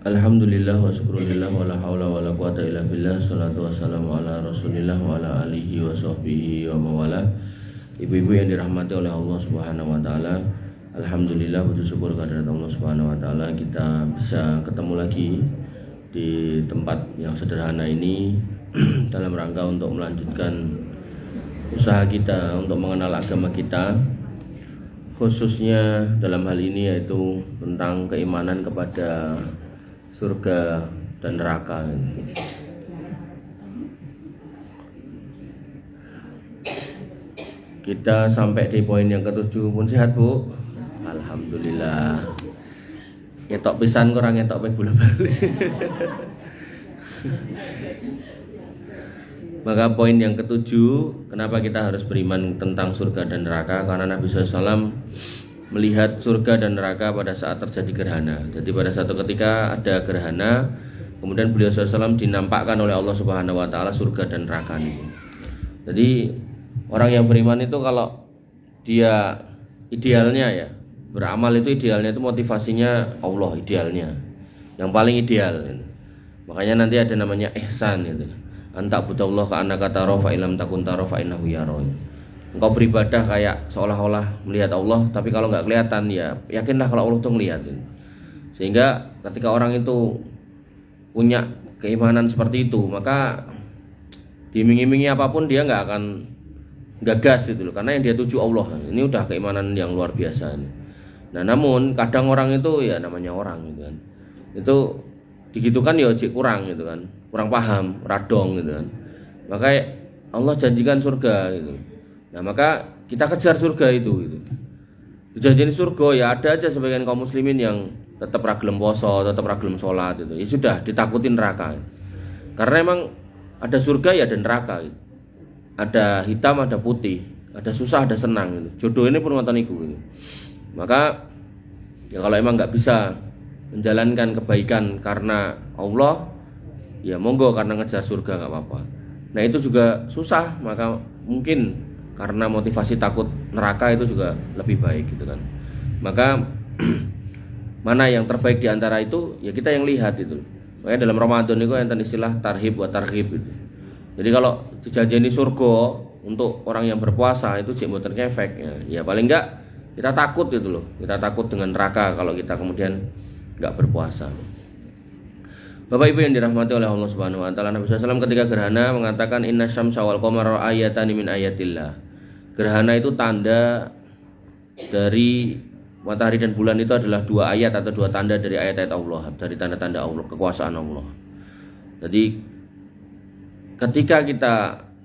Alhamdulillah wa syukurillah wa la hawla wa la quwata illa billah. Salatu wassalamu ala rasulillah wa ala alihi wa sahbihi wa mawala. Ibu-ibu yang dirahmati oleh Allah subhanahu wa ta'ala, alhamdulillah, puji syukur kehadirat Allah subhanahu wa ta'ala, kita bisa ketemu lagi di tempat yang sederhana ini dalam rangka untuk melanjutkan usaha kita untuk mengenal agama kita, khususnya dalam hal ini yaitu tentang keimanan kepada surga dan neraka. Kita sampai di poin yang ketujuh. Pun sehat, Bu? Alhamdulillah. Ngetok pisan kurang ngetok ping bola-balik. Maka poin yang ketujuh, kenapa kita harus beriman tentang surga dan neraka? Karena Nabi SAW melihat surga dan neraka pada saat terjadi gerhana. Jadi pada satu ketika ada gerhana, kemudian beliau SAW dinampakkan oleh Allah Subhanahu Wa Taala surga dan neraka ini. Jadi orang yang beriman itu kalau dia idealnya ya beramal itu idealnya itu motivasinya Allah, idealnya yang paling ideal. Makanya nanti ada namanya ihsan itu. Anta budallah ka annaka tara fa illam takun tara fa innahu yara. Engkau beribadah kayak seolah-olah melihat Allah, tapi kalau nggak kelihatan ya yakinlah kalau Allah tuh ngelihat. Sehingga ketika orang itu punya keimanan seperti itu, maka diiming-imingi apapun dia nggak akan gagas gitu loh, karena yang dia tuju Allah. Ini udah keimanan yang luar biasa. Nah, namun kadang orang itu ya namanya orang gitu kan. Itu digitukan ya ojek kurang gitu kan. Kurang paham, radong gitu kan. Maka Allah janjikan surga gitu. Nah, maka kita kejar surga itu gitu. Dijanjiin surga ya ada aja sebagian kaum muslimin yang tetap ragilem poso, tetap ragilem sholat gitu. Ya sudah, ditakutin neraka. Karena emang ada surga ya ada neraka gitu. Ada hitam, ada putih, ada susah, ada senang gitu. Jodoh ini pun ngoten iku gitu. Maka ya kalau emang nggak bisa menjalankan kebaikan karena Allah, ya monggo karena ngejar surga nggak apa-apa. Nah itu juga susah, maka mungkin karena motivasi takut neraka itu juga lebih baik gitu kan. Maka mana yang terbaik di antara itu ya kita yang lihat itu. Makanya dalam Ramadan itu yang istilah tarhib wa targhib itu. Jadi kalau dijanjeni surga untuk orang yang berpuasa itu cek mboten efek ya. Ya paling enggak kita takut gitu loh. Kita takut dengan neraka kalau kita kemudian enggak berpuasa. Bapak Ibu yang dirahmati oleh Allah Subhanahu wa taala, Nabi SAW ketika gerhana mengatakan inna syamsa wal qamara ayatani min ayatillah. Gerhana itu tanda dari matahari dan bulan, itu adalah dua ayat atau dua tanda dari ayat-ayat Allah, dari tanda-tanda Allah, kekuasaan Allah. Jadi ketika kita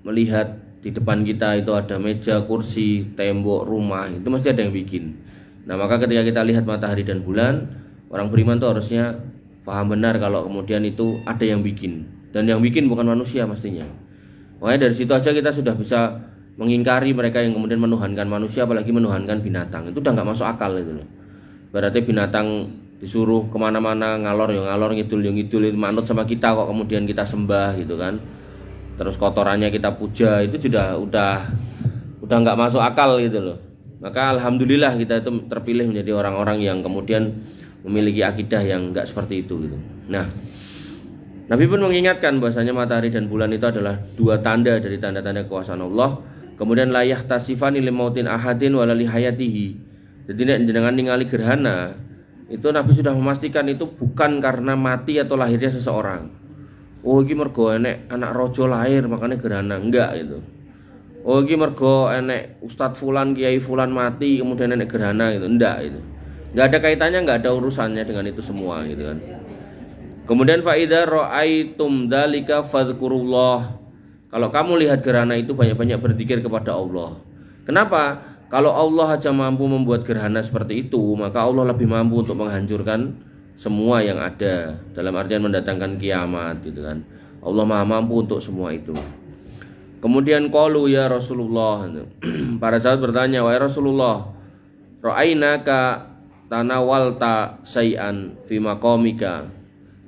melihat di depan kita itu ada meja, kursi, tembok, rumah, itu mesti ada yang bikin. Nah, maka ketika kita lihat matahari dan bulan, orang beriman itu harusnya paham benar kalau kemudian itu ada yang bikin, dan yang bikin bukan manusia mestinya. Makanya dari situ aja kita sudah bisa mengingkari mereka yang kemudian menuhankan manusia, apalagi menuhankan binatang. Itu udah nggak masuk akal itu loh. Berarti binatang disuruh kemana-mana ngalor ya ngalor, ngidul ya ngidul, manut sama kita kok kemudian kita sembah gitu kan. Terus kotorannya kita puja, itu udah nggak masuk akal gitu loh. Maka alhamdulillah kita itu terpilih menjadi orang-orang yang kemudian memiliki akidah yang enggak seperti itu gitu. Nah, Nabi pun mengingatkan bahwasanya matahari dan bulan itu adalah dua tanda dari tanda-tanda kekuasaan Allah. Kemudian la yahtasifani limautin ahadin wala li hayatihi. Jadi dengan ningali gerhana itu Nabi sudah memastikan itu bukan karena mati atau lahirnya seseorang. Oh iki mergo enek anak rojo lahir makanya gerhana, enggak itu. Oh iki mergo enek Ustadz Fulan, Kiai Fulan mati kemudian enek gerhana gitu, enggak itu. Nggak ada kaitannya, nggak ada urusannya dengan itu semua gitu kan. Kemudian faida ra'aitum dzalika fadhkurullah. Kalau kamu lihat gerhana itu banyak-banyak berzikir kepada Allah. Kenapa? Kalau Allah aja mampu membuat gerhana seperti itu, maka Allah lebih mampu untuk menghancurkan semua yang ada, dalam artian mendatangkan kiamat gitu kan. Allah Maha mampu untuk semua itu. Kemudian qalu ya Rasulullah. Para sahabat bertanya, wahai Rasulullah, ra'ainaka tanawalta say'an fi maqamika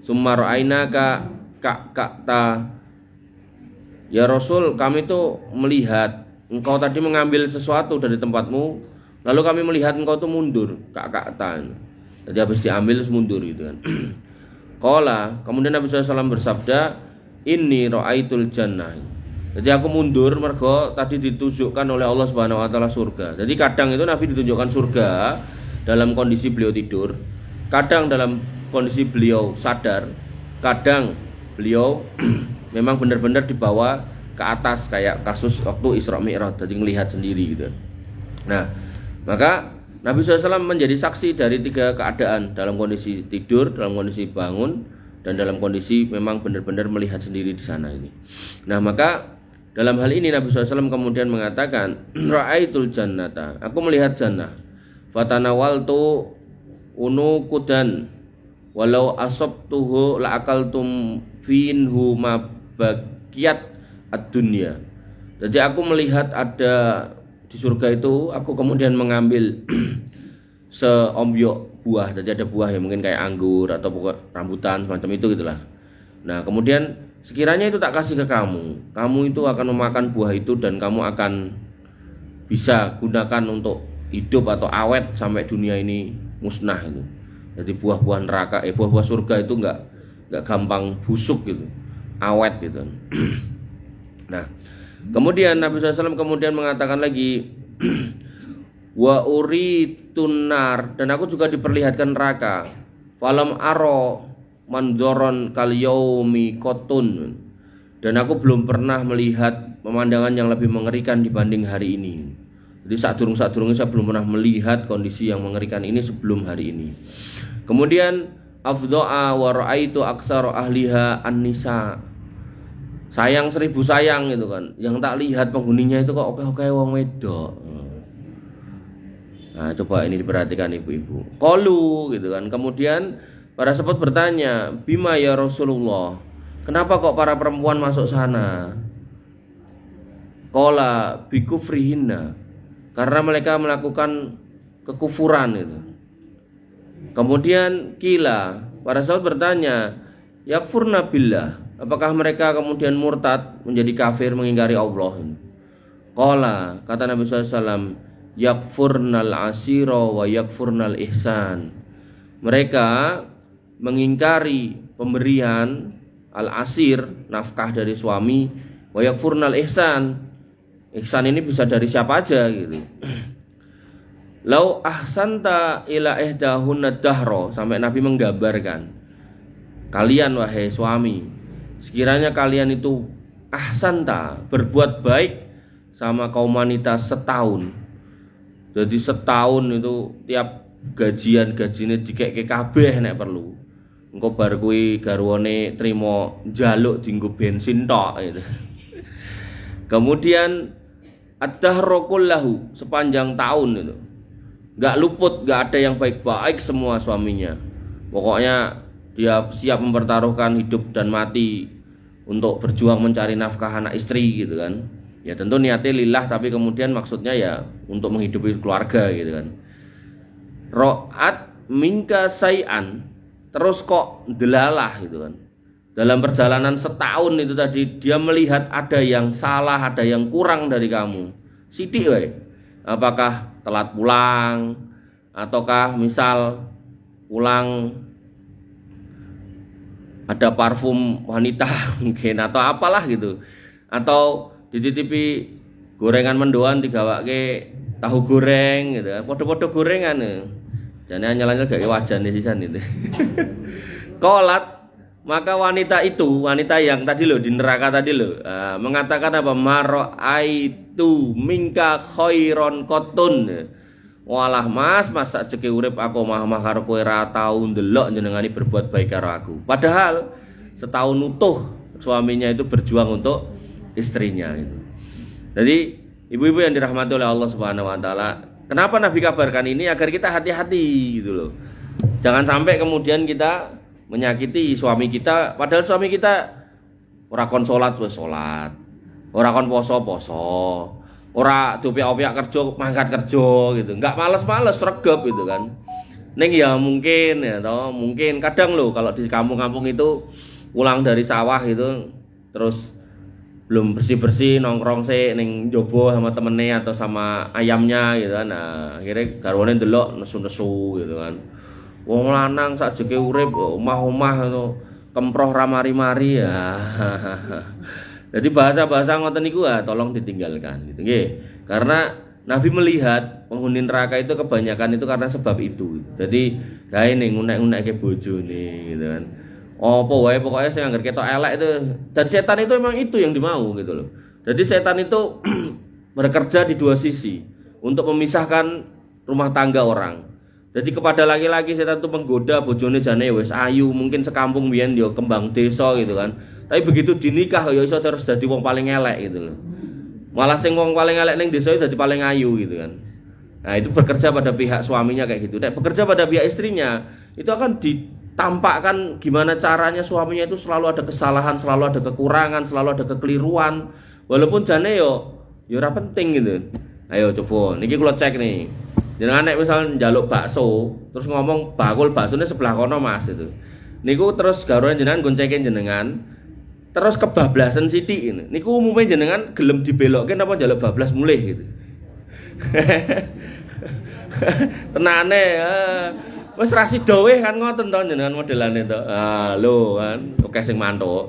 summa ra'ainaka ka'ta. Ya Rasul, kami tuh melihat engkau tadi mengambil sesuatu dari tempatmu, lalu kami melihat engkau tuh mundur ka'ta. Jadi habis diambil terus mundur gitu kan. Qala, kemudian Nabi SAW bersabda, inni ra'aitul jannah. Jadi aku mundur mergo tadi ditunjukkan oleh Allah Subhanahu wa taala surga. Jadi kadang itu Nabi ditunjukkan surga dalam kondisi beliau tidur, kadang dalam kondisi beliau sadar, kadang beliau memang benar-benar dibawa ke atas kayak kasus waktu Isra Mi'raj, jadi ngelihat sendiri gitu. Nah, maka Nabi SAW menjadi saksi dari 3 keadaan, dalam kondisi tidur, dalam kondisi bangun, dan dalam kondisi memang benar-benar melihat sendiri di sana ini. Nah, maka dalam hal ini Nabi SAW kemudian mengatakan, ra'aitul jannata, aku melihat jannah, fatanawaltu unukudan, walau asabtuhu la'akaltum finhu mabakiyat ad-dunya. Jadi aku melihat ada di surga itu, aku kemudian mengambil seombyok buah. Jadi ada buah yang mungkin kayak anggur atau rambutan semacam itu gitulah. Nah, kemudian sekiranya itu tak kasih ke kamu, kamu itu akan memakan buah itu dan kamu akan bisa gunakan untuk hidup atau awet sampai dunia ini musnah itu. Jadi buah-buah neraka, buah-buah surga itu enggak gampang busuk gitu, awet gitu. Nah, kemudian Nabi SAW kemudian mengatakan lagi, wa uritun nar, dan aku juga diperlihatkan neraka, falam aro mandoron kal yaumi qotun, dan aku belum pernah melihat pemandangan yang lebih mengerikan dibanding hari ini. Jadi sadurung-sadurungnya saya belum pernah melihat kondisi yang mengerikan ini sebelum hari ini. Kemudian afdha'a wa ra'aitu aktsara ahliha an-nisa, sayang 1000 sayang gitu kan, yang tak lihat penghuninya itu kok oke-oke wong wedok. Nah, coba ini diperhatikan ibu-ibu. Qalu gitu kan. Kemudian para sahabat bertanya, bima ya Rasulullah, kenapa kok para perempuan masuk sana? Qala bikufrihinna, karena mereka melakukan kekufuran itu. Kemudian kila, para sahabat bertanya, yakfurna billah, apakah mereka kemudian murtad menjadi kafir mengingkari Allah? Qala, kata Nabi SAW, yakfurnal asira wa yakfurnal ihsan, mereka mengingkari pemberian al-asir, nafkah dari suami, wa yakfurnal ihsan, ihsan ini bisa dari siapa aja gitu. Lau ahsanta ila ihdahunna dahro, sampai Nabi menggambarkan, kalian wahai suami, sekiranya kalian itu ahsanta, berbuat baik sama kaum wanita setahun. Jadi setahun itu tiap gajinya dikek kabeh nek perlu. Engko bar kuwi garwane trimo njaluk dienggo bensin tok gitu. Kemudian ad-dahru kullahu, sepanjang tahun itu. Enggak luput, enggak ada yang baik-baik semua suaminya. Pokoknya dia siap mempertaruhkan hidup dan mati untuk berjuang mencari nafkah anak istri gitu kan. Ya tentu niatnya lillah, tapi kemudian maksudnya ya untuk menghidupi keluarga gitu kan. Ro'at minka sayan, terus kok delalah gitu kan. Dalam perjalanan setahun itu tadi dia melihat ada yang salah, ada yang kurang dari kamu. Sidik wae. Apakah telat pulang, ataukah misal pulang ada parfum wanita mungkin, atau apalah gitu, atau dititipi gorengan mendoan digawake tahu goreng gitu, podo-podo gorengan jane anyel-anyel gak wajane sisan itu. Qolat, maka wanita itu, wanita yang tadi loh di neraka tadi loh, mengatakan apa? Mara'aitu minka khairon qotun. Walah mas sak jeke urip aku mah karo kowe ra tau ndelok njenengani berbuat baik karo aku. Padahal setahun utuh suaminya itu berjuang untuk istrinya itu. Jadi ibu-ibu yang dirahmati oleh Allah Subhanahu wa taala, kenapa Nabi kabarkan ini? Agar kita hati-hati gitu loh. Jangan sampai kemudian kita menyakiti suami kita, padahal suami kita ora kon salat wis salat, ora kon poso-poso, ora diopiak-opiak kerja mangkat kerja gitu. Enggak males-males regep gitu kan. Ning ya mungkin ya toh, mungkin kadang loh kalau di kampung-kampung itu pulang dari sawah itu terus belum bersih-bersih nongkrong sih ning jobo sama temennya atau sama ayamnya gitu kan. Nah, akhirnya garwane ndelok nesu-nesu gitu kan. Wong lanang sakjeke urip omah-omah kemproh ra mari-mari ya. Jadi bahasa-bahasa ngoten niku tolong ditinggalkan gitu nggih. Karena Nabi melihat penghuni neraka itu kebanyakan itu karena sebab itu. Jadi gawe ning ngunek-ngunekke bojone gitu kan. Apa wae pokoknya sing anggere ketok elek itu, dan setan itu memang itu yang dimau gitu loh. Jadi setan itu bekerja di dua sisi untuk memisahkan rumah tangga orang. Jadi kepada laki-laki setan itu menggoda bojone jane wis ayu, mungkin sekampung biyen yo kembang desa gitu kan. Tapi begitu dinikah ya iso terus dadi wong paling elek gitu loh. Malah sing wong paling elek ning desa dadi paling ayu gitu kan. Nah, itu bekerja pada pihak suaminya kayak gitu. Dan bekerja pada pihak istrinya itu akan ditampakkan gimana caranya suaminya itu selalu ada kesalahan, selalu ada kekurangan, selalu ada kekeliruan. Walaupun jane yo ora penting gitu. Ayo coba niki kula cek nih. Jenengan nek misal njaluk bakso, terus ngomong bakul baksone sebelah kono Mas itu. Niku terus garuan jenengan goncekin jenengan, terus kebablasan sithik ini. Niku umumnya jenengan gelem dibelokke napa njaluk bablas mulih gitu. Tenane wis ra sida weh kan ngoten to jenengan modelane to. Ah lho kan oke sing mantuk.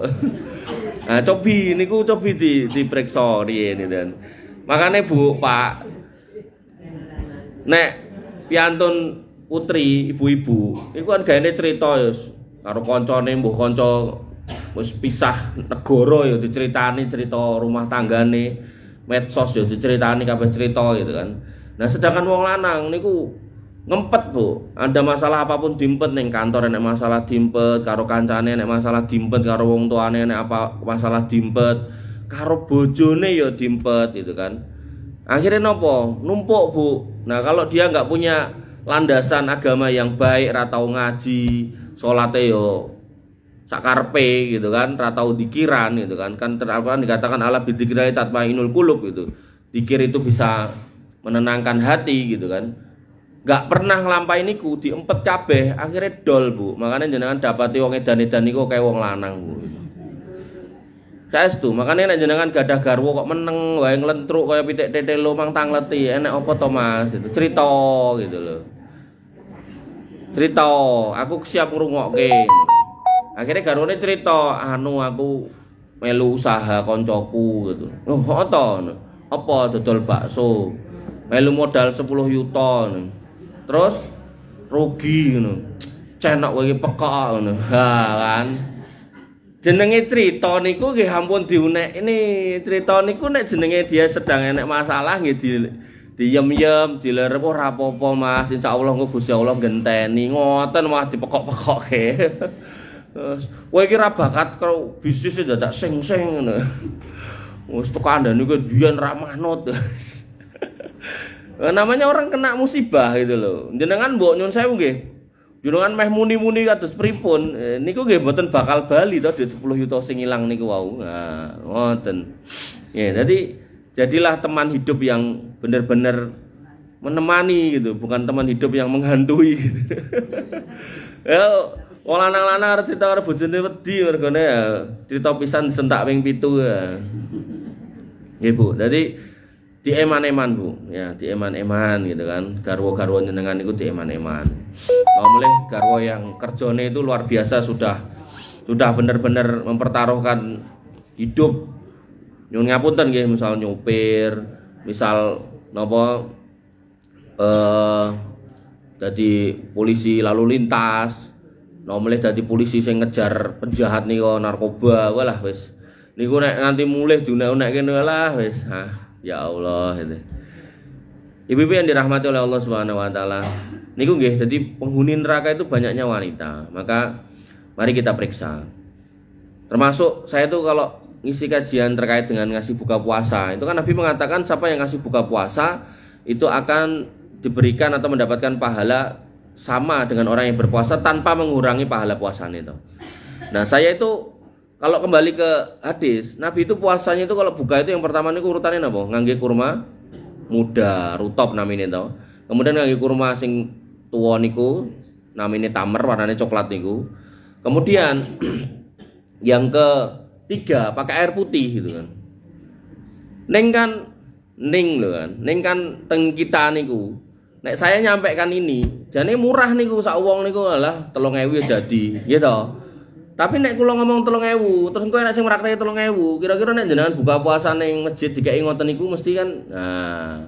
Nah cobi niku cobi dipriksa riyen dan. Makane Bu, Pak nek piantun putri, ibu-ibu, iku kan gaene cerita ya karo kancane mbuh kanca wis pisah negara ya diceritani cerita rumah tanggane, medsos ya diceritani kabeh cerita gitu kan. Nah, sedangkan wong lanang niku ngempet, Bu. Ada masalah apapun diempet ning kantor, nek masalah diempet karo kancane, nek masalah diempet karo wong tuane, nek apa masalah diempet karo bojone ya diempet gitu kan. Akhirnya nopo? Numpuk, Bu. Nah, kalau dia nggak punya landasan agama yang baik, ra tau ngaji, salate yo sakarepe gitu kan, ra tau dikiran gitu kan. Kan Al-Qur'an dikatakan ala bidzikri tatmainul qulub gitu. Dikir itu bisa menenangkan hati gitu kan. Nggak pernah nglampahi niku diempet kabeh, akhirnya dol, Bu. Makanya jenengan dapati wong edan-edan niku kayak wong lanang, Bu. Saestu, makanya nek jenengan gadah garwa kok meneng wae nglentruk kaya pitik tetelo mang tangleti, enek apa to Mas? Itu cerita gitu loh. Cerita, aku siap ngrungokke. Akhirnya garwane cerita, anu aku melu usaha koncoku gitu. Oh, to? Apa dodol bakso? Melu modal 10 yuta. Terus rugi ngono. Cenak kowe pekok ngono. Ha kan. Jenenge cerita niku nggih ampun diunek. Ini cerita niku nek jenenge dia sedang enek masalah nggih diyem-yem, dilerep ora apa-apa Mas. Insyaallah engko Gusti Allah genteni. Ngoten malah dipekok-pekokke. Terus kowe iki ra bakat karo bisnis dadak sing-sing ngono. Wis tekandane niku biyen ra manut. Namanya orang kena musibah gitu loh. Jenengan mbok nyun sewu nggih. Jenengan meh muni-muni kados pripun niku nggih mboten bakal bali to duit 10 yuta sing ilang niku wau. Nah, ngoten. Ya, jadi jadilah teman hidup yang benar-benar menemani gitu, bukan teman hidup yang menghantui gitu. Ya, wong lanang-lanang arep cerita karo bojone wedi mergone ya cerita pisan disentak ping 7 ya. Nggih, Bu. Jadi di eman-eman, Bu, ya di eman-eman gitu kan. Garwa-garwa jenengan niku di eman-eman. Mulai garwa yang kerjane itu luar biasa sudah benar-benar mempertaruhkan hidup. Nyun ngapunten nggih, misal nyopir, misal napa dadi polisi lalu lintas. Mulai dadi polisi sing ngejar penjahat niku narkoba, walah wis. Niku nek nganti mulih diunek-unek kene lah wis. Ya Allah itu. Ibu-ibu yang dirahmati oleh Allah Subhanahu wa taala. Niku nggih, jadi penghuni neraka itu banyaknya wanita. Maka mari kita periksa. Termasuk saya tuh kalau ngisi kajian terkait dengan ngasih buka puasa, itu kan Nabi mengatakan siapa yang ngasih buka puasa itu akan diberikan atau mendapatkan pahala sama dengan orang yang berpuasa tanpa mengurangi pahala puasanya itu. Nah, saya itu kalau kembali ke hadis, Nabi itu puasanya itu kalau buka itu yang pertama niku urutannya napa? Ngangge kurma muda, rutop namine to. Kemudian ngangge kurma sing tuwa niku namine tamer warnane coklat niku. Kemudian yang ketiga pakai air putih gitu kan. Ning lho kan. Ning kan teng kita niku nek saya nyampaikan ini, jane murah niku sak wong niku alah 3.000 dadi, nggih to. Tapi nek kula ngomong 3.000, terus engko nek sing praktek 3.000, kira-kira nek jenengan buka puasa ning masjid dikai ngoten niku mesti kan nah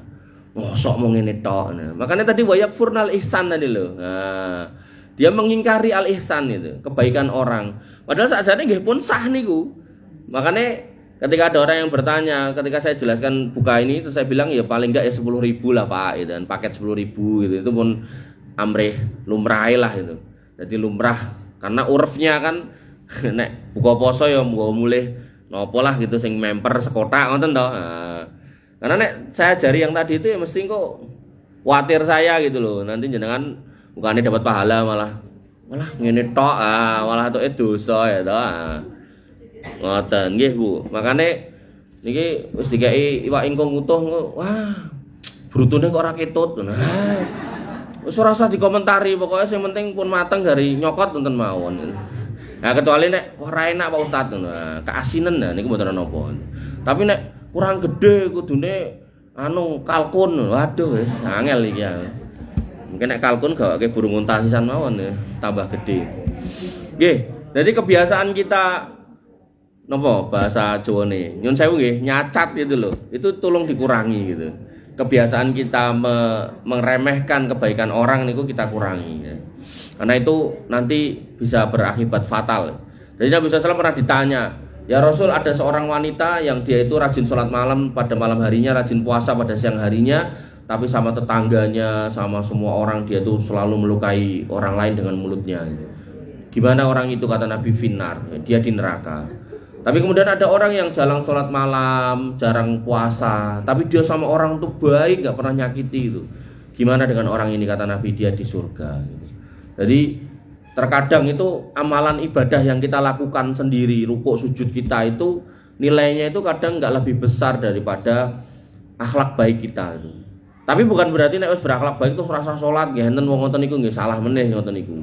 mosok mau ngene tok. Nah, makanya tadi wayak furnal ihsan tadi lho. Nah, dia mengingkari al ihsan itu, kebaikan orang. Padahal sakjane nggih pun sah niku. Makanya ketika ada orang yang bertanya, ketika saya jelaskan buka ini, terus saya bilang ya paling enggak ya 10.000 lah Pak, gitu, dan paket 10.000 gitu, itu pun amrih lumrah lah itu. Jadi lumrah karena urfnya kan, nek buka poso ya mau mulai nopo lah gitu, sing memper sekotak ngoten toh. Nah, karena nek saya jari yang tadi itu ya mesti kok khawatir saya gitu loh, nanti jenengan bukannya dapat pahala malah ngene tok, malah tuh dosa ya toh. Ngoten nggih Bu. Makane niki wis dikai iwak ingkung utuh, wah. Brutune kok ora ketut. Nah. Wis ora usah dikomentari, pokoknya sing penting pun mateng dari nyokot nonton mawon. Nah, kecuali nek ora enak Pak Ustaz. Nah, keasinan nah niku mboten napa. Tapi nek kurang gede kudune kalkun. Waduh wis angel iki ya. Mungkin nek kalkun gawake burung unta sisan mawon ya, tambah gede. Nggih, jadi kebiasaan kita nopo bahasa Jawane nyun sewu nggih nyacat gitu loh, itu tolong dikurangi gitu. Kebiasaan kita meremehkan kebaikan orang niku kita kurangi ya. Karena itu nanti bisa berakibat fatal. Jadi Nabi SAW pernah ditanya, ya Rasul, ada seorang wanita yang dia itu rajin sholat malam pada malam harinya, rajin puasa pada siang harinya, tapi sama tetangganya, sama semua orang dia itu selalu melukai orang lain dengan mulutnya gitu. Gimana orang itu? Kata Nabi, finnar, dia di neraka. Tapi kemudian ada orang yang jarang sholat malam, jarang puasa, tapi dia sama orang tuh baik, gak pernah nyakiti itu. Gimana dengan orang ini? Kata Nabi, dia di surga. Jadi terkadang itu amalan ibadah yang kita lakukan sendiri, rukuk sujud kita itu nilainya itu kadang gak lebih besar daripada akhlak baik kita itu. Tapi bukan berarti nek wis berakhlak baik terus rasa sholat nggih enten wong ngoten niku nggih salah meneh ngoten niku.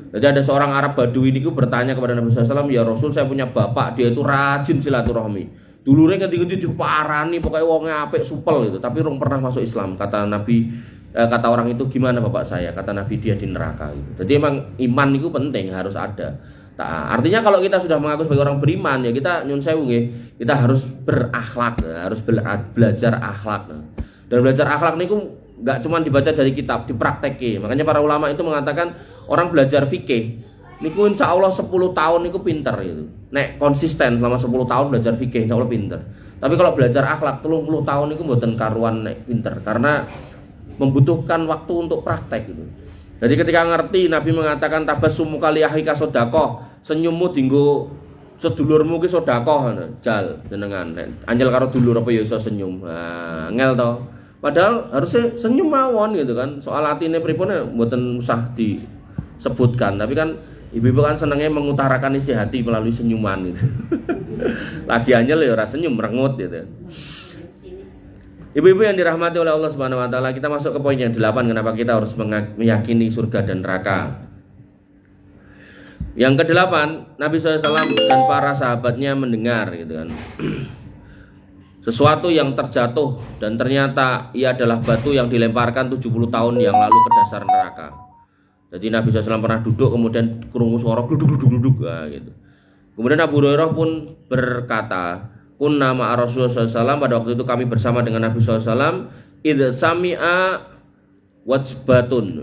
Jadi ada seorang Arab Badui niku bertanya kepada Nabi SAW, ya Rasul, saya punya bapak, dia itu rajin silaturahmi. Dulure ketika diparani pokoknya wongnya apik supel itu, tapi rong pernah masuk Islam. Kata Nabi, kata orang itu, gimana bapak saya? Kata Nabi, dia di neraka gitu. Jadi emang iman itu penting, harus ada. Artinya kalau kita sudah mengaku sebagai orang beriman ya kita nyun sewu nggih, kita harus berakhlak, harus belajar akhlak. Dan belajar akhlak niku enggak cuma dibaca dari kitab, dipraktekke. Makanya para ulama itu mengatakan orang belajar fikih niku insya Allah 10 tahun niku pinter gitu. Nek konsisten selama 10 tahun belajar fikih insya Allah pinter. Tapi kalau belajar akhlak 30 tahun niku mboten karuan nek pinter, karena membutuhkan waktu untuk praktek gitu. Jadi ketika ngerti, Nabi mengatakan tabassumu kali ahika sedekah, senyummu dinggo sedulurmu ki sedekah jal jenengan. Anjel karo dulur apa ya iso senyum. Nah, ngel to. Padahal harusnya senyum mawon gitu kan. Soal atine pripun mboten usah disebutkan, tapi kan ibu-ibu kan senangnya mengutarakan isi hati melalui senyuman gitu. Lagi anjel ya ora senyum merengut gitu. Ibu-ibu yang dirahmati oleh Allah Subhanahu wa taala, kita masuk ke poin yang 8, kenapa kita harus meyakini surga dan neraka. Yang ke-8, Nabi SAW dan para sahabatnya mendengar gitu kan. Sesuatu yang terjatuh dan ternyata ia adalah batu yang dilemparkan 70 tahun yang lalu ke dasar neraka. Jadi Nabi SAW pernah duduk, kemudian krungu suara gluduk nah, gitu. Kemudian Abu Hurairah pun berkata, kunna ma'a Rasulullah SAW, pada waktu itu kami bersama dengan Nabi SAW, idza sami'a wajbatan.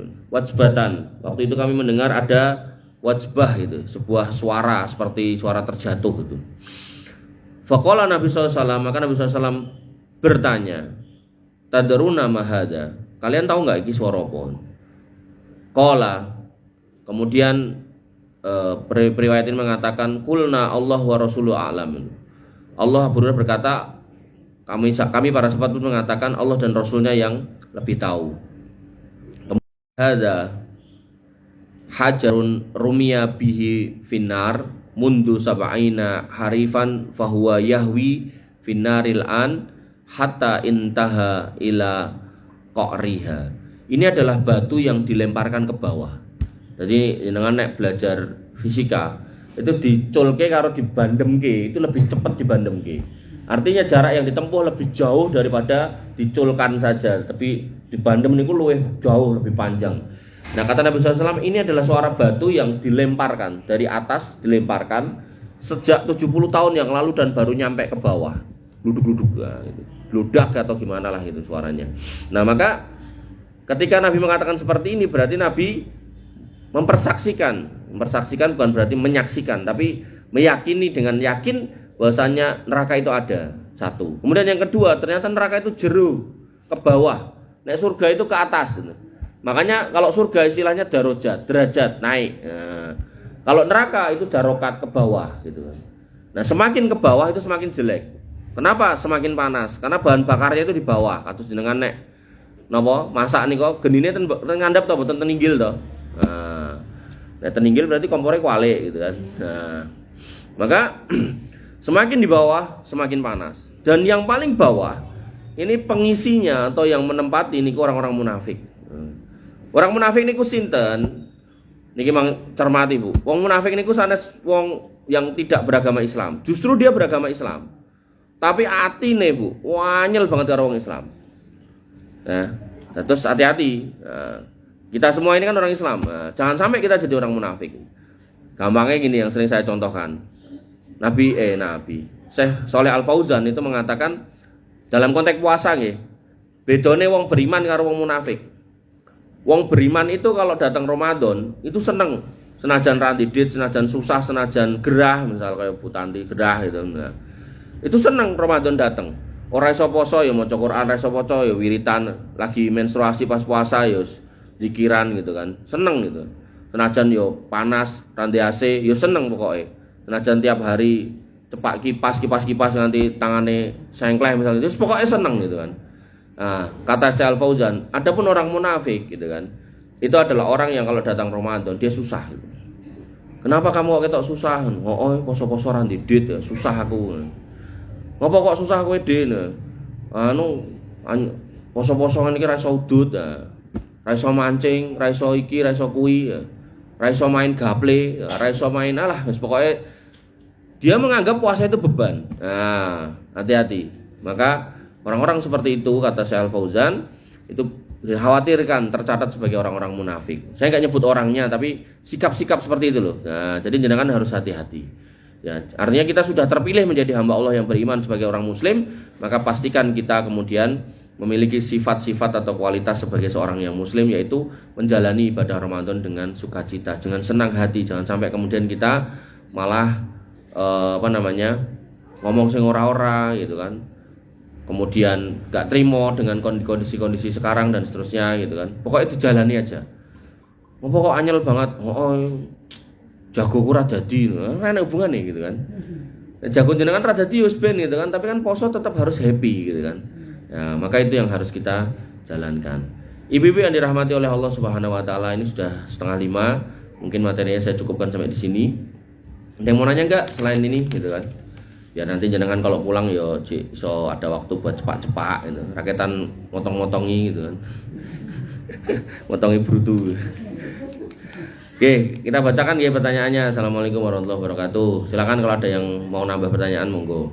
Waktu itu kami mendengar ada wajbah itu, sebuah suara seperti suara terjatuh itu. Faqala Nabi SAW, maka Nabi SAW bertanya, tadruna ma hadza? Kalian tahu enggak iki suara apa? Qala, kemudian periwayat ini mengatakan, kulna Allah wa rasuluhu a'lam. Allah berkata, kami para sahabat pun mengatakan Allah dan Rasulnya yang lebih tahu. Hadza hajarun rumiya bihi finnar mundu sab'ina harifan fahuwa yahwi finnaril an hatta intaha ila qa'riha. Ini adalah batu yang dilemparkan ke bawah. Jadi dengan nek belajar fisika itu diculke karo dibandemke itu lebih cepat dibandemke. Artinya jarak yang ditempuh lebih jauh daripada diculkan saja, tapi Dibandem niku luwih jauh lebih panjang. Nah, kata Nabi SAW, ini adalah suara batu yang dilemparkan dari atas, dilemparkan sejak 70 tahun yang lalu dan baru nyampe ke bawah. Gluduk-gluduk gitu. Gludak atau gimana lah itu suaranya. Nah, maka ketika Nabi mengatakan seperti ini, berarti Nabi mempersaksikan bukan berarti menyaksikan, tapi meyakini dengan yakin bahwasanya neraka itu ada. Satu. Kemudian yang kedua, ternyata neraka itu jero ke bawah. Nek surga itu ke atas. Makanya kalau surga istilahnya darajat, derajat naik. Nah, kalau neraka itu darokat ke bawah gitu kan. Nah, semakin ke bawah itu semakin jelek. Kenapa semakin panas? Karena bahan bakarnya itu di bawah. Kados jenengan nek napa masak nika genine ten ngandhap to boten teninggil to. Nah, nek teninggil berarti kompornya kualik gitu kan. Nah, maka semakin di bawah semakin panas. Dan yang paling bawah ini pengisinya atau yang menempati niku orang-orang munafik. Orang munafik niku sinten? Niki mang cermati Bu. Wong munafik niku sanes wong yang tidak beragama Islam. Justru dia beragama Islam. Tapi atine Bu, wanyel banget karo wong Islam. Nah, terus hati-hati. Nah, kita semua ini kan orang Islam. Nah, jangan sampai kita jadi orang munafik. Gampangnya gini yang sering saya contohkan. Nabi Syekh Shalih Al Fauzan itu mengatakan dalam konteks puasa nggih. Bedone wong beriman karo wong munafik. Wong beriman itu kalau datang Ramadan itu seneng. Senajan randidit, senajan susah, senajan gerah, misal kayak Bu Tanti gerah gitu. Nah, itu seneng Ramadan datang. Ora iso poso ya maca Quran, ora iso poso ya wiritan, lagi menstruasi pas puasa ya zikiran gitu kan. Seneng gitu. Senajan yo panas, randi AC, yo seneng pokoknya. Senajan tiap hari cepak kipas nanti tangane sengkleh misalnya, terus pokoknya seneng gitu kan. Nah, kata Syekh Al Fauzan, adapun orang munafik gitu kan. Itu adalah orang yang kalau datang Ramadan dia susah gitu. Kenapa kamu kok ketok susah? Oh, poso-poso randidit ya, susah aku. Ngopo kok susah kowe dene? Poso-poso ngene iki ra iso udut, ra iso mancing, ra iso iki, ra iso kuwi, ra iso main gaple, ra iso main alah wis pokoke dia menganggap puasa itu beban. Nah, hati-hati. Maka orang-orang seperti itu kata Syekh Al Fauzan itu dikhawatirkan tercatat sebagai orang-orang munafik. Saya enggak nyebut orangnya tapi sikap-sikap seperti itu loh. Nah, jadi jenengan harus hati-hati. Ya, artinya kita sudah terpilih menjadi hamba Allah yang beriman sebagai orang muslim, maka pastikan kita kemudian memiliki sifat-sifat atau kualitas sebagai seorang yang muslim, yaitu menjalani ibadah Ramadan dengan sukacita, dengan senang hati. Jangan sampai kemudian kita malah ngomong sing ora-ora gitu kan. Kemudian gak terima dengan kondisi-kondisi sekarang dan seterusnya gitu kan. Pokoknya dijalani aja. Pokok anyel banget. Jago ku ra dadi, ora ana hubungane gitu kan. Jago jenengan ra dadi wis ben gitu kan, tapi kan poso tetap harus happy gitu kan. Ya, maka itu yang harus kita jalankan. Ibu-ibu yang dirahmati oleh Allah Subhanahu wa taala, ini sudah 4:30. Mungkin materinya saya cukupkan sampai di sini. Ada yang mau nanya enggak selain ini gitu kan? Ya nanti jenengan kalau pulang ya so ada waktu buat cepak-cepak gitu. Raketan motong-motongi gitu kan. Motongi brutu. Oke, kita bacakan ya pertanyaannya. Assalamualaikum warahmatullahi wabarakatuh. Silakan kalau ada yang mau nambah pertanyaan monggo.